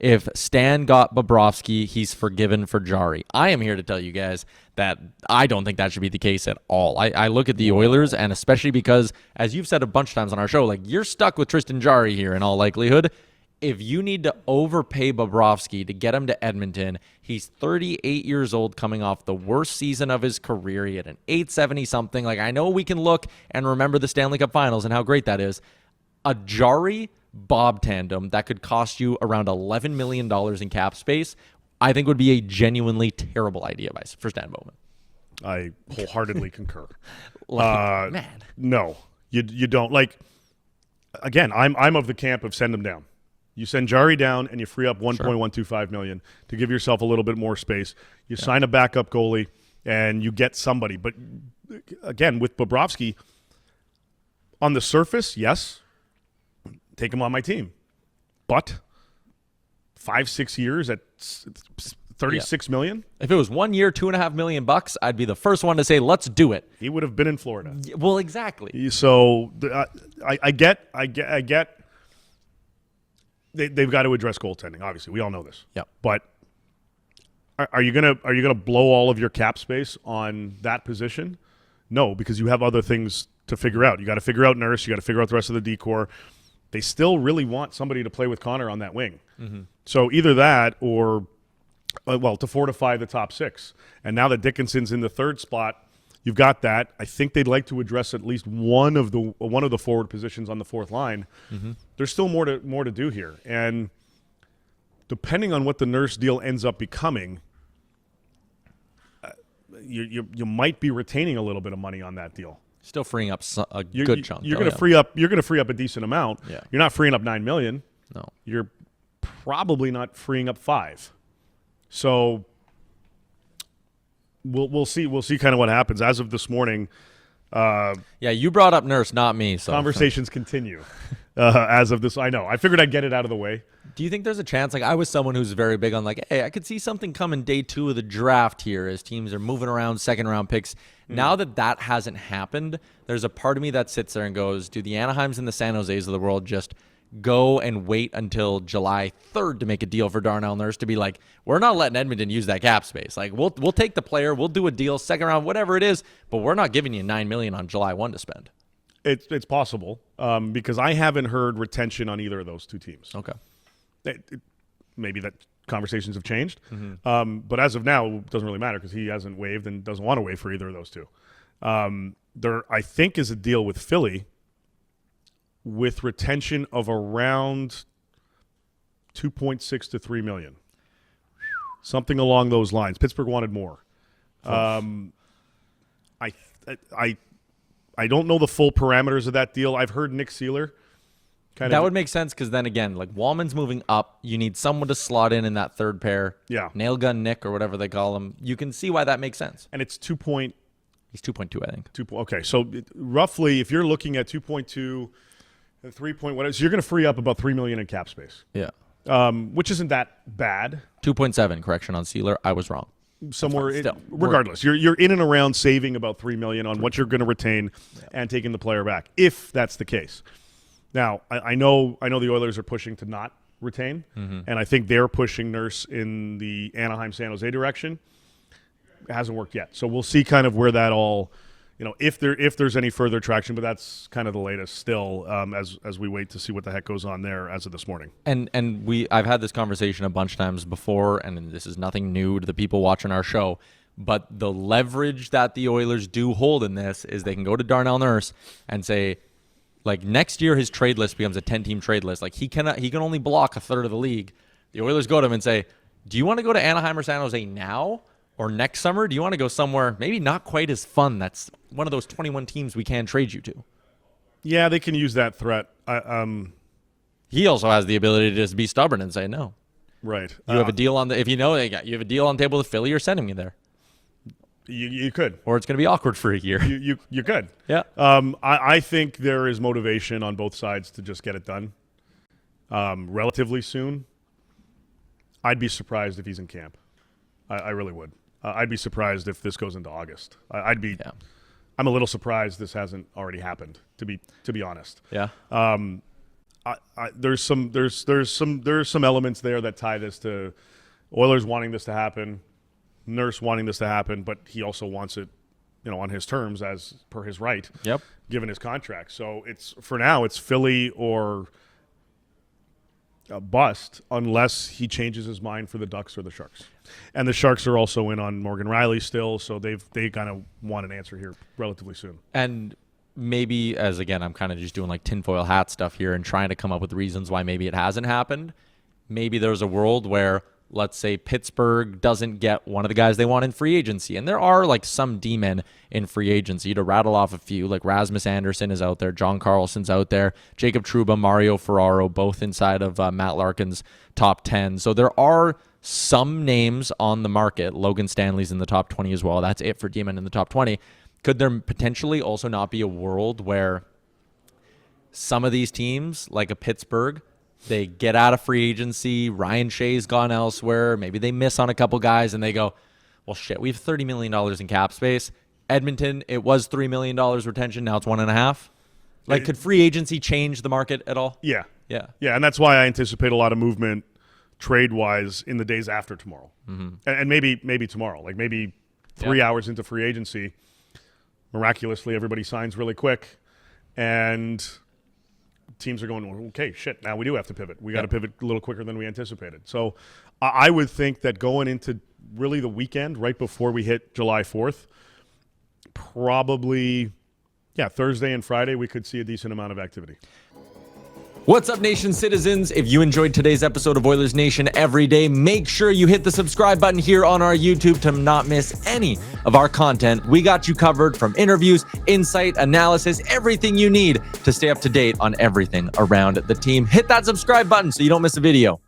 If Stan got Bobrovsky, he's forgiven for Jarry. I am here to tell you guys that I don't think that should be the case at all. I look at the Oilers, and especially because, as you've said a bunch of times on our show, like, you're stuck with Tristan Jarry here in all likelihood. If you need to overpay Bobrovsky to get him to Edmonton, he's 38 years old, coming off the worst season of his career. He had an 870-something. Like, I know we can look and remember the Stanley Cup Finals and how great that is. A Jarry-Bob tandem that could cost you around $11 million in cap space, I think would be a genuinely terrible idea for Stan Bowman. I wholeheartedly concur. Man. No, you don't. Like, again, I'm of the camp of send him down. You send Jarry down and you free up $1.125 million to give yourself a little bit more space. You sign a backup goalie and you get somebody. But again, with Bobrovsky, on the surface, yes, take him on my team. But 5-6 years at $36 million? If it was 1 year, $2.5 million, I'd be the first one to say, let's do it. He would have been in Florida. Well, exactly. So I get. They've got to address goaltending. Obviously, we all know this. Yeah. But are you gonna blow all of your cap space on that position? No, because you have other things to figure out. You got to figure out Nurse. You got to figure out the rest of the decor. They still really want somebody to play with Connor on that wing. Mm-hmm. So either that or, to fortify the top six. And now that Dickinson's in the third spot, you've got that. I think they'd like to address at least one of the forward positions on the fourth line. Mm-hmm. There's still more to do here, and depending on what the Nurse deal ends up becoming, you might be retaining a little bit of money on that deal. Still freeing up a good chunk. You're going to free up. You're going to free up a decent amount. Yeah. You're not freeing up $9 million. No. You're probably not freeing up $5 million. So. We'll see. We'll see kind of what happens. As of this morning, you brought up Nurse, not me. So conversations continue. As of this, I know. I figured I'd get it out of the way. Do you think there's a chance? Like, I was someone who's very big on, like, hey, I could see something coming day 2 of the draft here as teams are moving around second-round picks. Now that hasn't happened, there's a part of me that sits there and goes, do the Anaheims and the San Joses of the world just go and wait until July 3rd to make a deal for Darnell Nurse to be like, we're not letting Edmonton use that cap space. Like, we'll take the player, we'll do a deal, second round, whatever it is, but we're not giving you $9 million on July 1 to spend. It's possible because I haven't heard retention on either of those two teams. Okay. Maybe that conversations have changed. Mm-hmm. But as of now, it doesn't really matter because he hasn't waived and doesn't want to waive for either of those two. There, I think, is a deal with Philly with retention of around $2.6 to $3 million. Something along those lines. Pittsburgh wanted more. I don't know the full parameters of that deal. I've heard Nick Seeler that would make sense because then again, like, Wallman's moving up. You need someone to slot in that third pair. Yeah. Nail gun Nick or whatever they call him. You can see why that makes sense. And it's He's 2.2, I think. Okay, so roughly, if you're looking at 2.2, 3 point whatever, so you're going to free up about $3 million in cap space. Yeah. Which isn't that bad. 2.7, correction on Seeler. I was wrong. Regardless, you're in and around saving about $3 million on what you're going to retain and taking the player back, if that's the case. Now, I know the Oilers are pushing to not retain, and I think they're pushing Nurse in the Anaheim-San Jose direction. It hasn't worked yet, so we'll see kind of where that all, if there's any further traction. But that's kind of the latest still, as we wait to see what the heck goes on there as of this morning. And I've had this conversation a bunch of times before, and this is nothing new to the people watching our show. But the leverage that the Oilers do hold in this is they can go to Darnell Nurse and say, like, next year his trade list becomes a 10-team trade list. Like, he can only block a third of the league. The Oilers go to him and say, do you want to go to Anaheim or San Jose now or next summer? Do you want to go somewhere maybe not quite as fun? That's one of those 21 teams we can trade you to. Yeah, they can use that threat. He also has the ability to just be stubborn and say no. Right. You have a deal on you have a deal on the table with Philly, you're sending me there. You could. Or it's going to be awkward for a year. You could. Yeah. I think there is motivation on both sides to just get it done relatively soon. I'd be surprised if he's in camp. I really would. I'd be surprised if this goes into August. I'm a little surprised this hasn't already happened, to be honest. Yeah. there's some elements there that tie this to Oilers wanting this to happen, Nurse wanting this to happen, but he also wants it, on his terms as per his right. Yep. Given his contract. So for now it's Philly or a bust unless he changes his mind for the Ducks or the Sharks. And the Sharks are also in on Morgan Riley still, so they kind of want an answer here relatively soon. And maybe, as again, I'm kind of just doing like tinfoil hat stuff here and trying to come up with reasons why maybe it hasn't happened. Maybe there's a world where, let's say, Pittsburgh doesn't get one of the guys they want in free agency. And there are like some D-men in free agency, to rattle off a few, like Rasmus Anderson is out there, John Carlson's out there, Jacob Trouba, Mario Ferraro, both inside of Matt Larkin's top 10. So there are some names on the market. Logan Stanley's in the top 20 as well. That's it for D-men in the top 20. Could there potentially also not be a world where some of these teams, like a Pittsburgh, they get out of free agency, Ryan Shea's gone elsewhere, maybe they miss on a couple guys, and they go, well, shit, we have $30 million in cap space. Edmonton, it was $3 million retention, now it's 1.5. Like, could free agency change the market at all? Yeah. Yeah. Yeah, and that's why I anticipate a lot of movement trade-wise in the days after tomorrow. Mm-hmm. And maybe tomorrow. Like, maybe 3 hours into free agency, miraculously everybody signs really quick, and teams are going, okay, shit, now we do have to pivot. We got to pivot a little quicker than we anticipated. So I would think that going into really the weekend, right before we hit July 4th, probably, Thursday and Friday, we could see a decent amount of activity. What's up, Nation citizens? If you enjoyed today's episode of Oilers Nation Everyday, make sure you hit the subscribe button here on our YouTube to not miss any of our content. We got you covered, from interviews, insight, analysis, everything you need to stay up to date on everything around the team. Hit that subscribe button so you don't miss a video.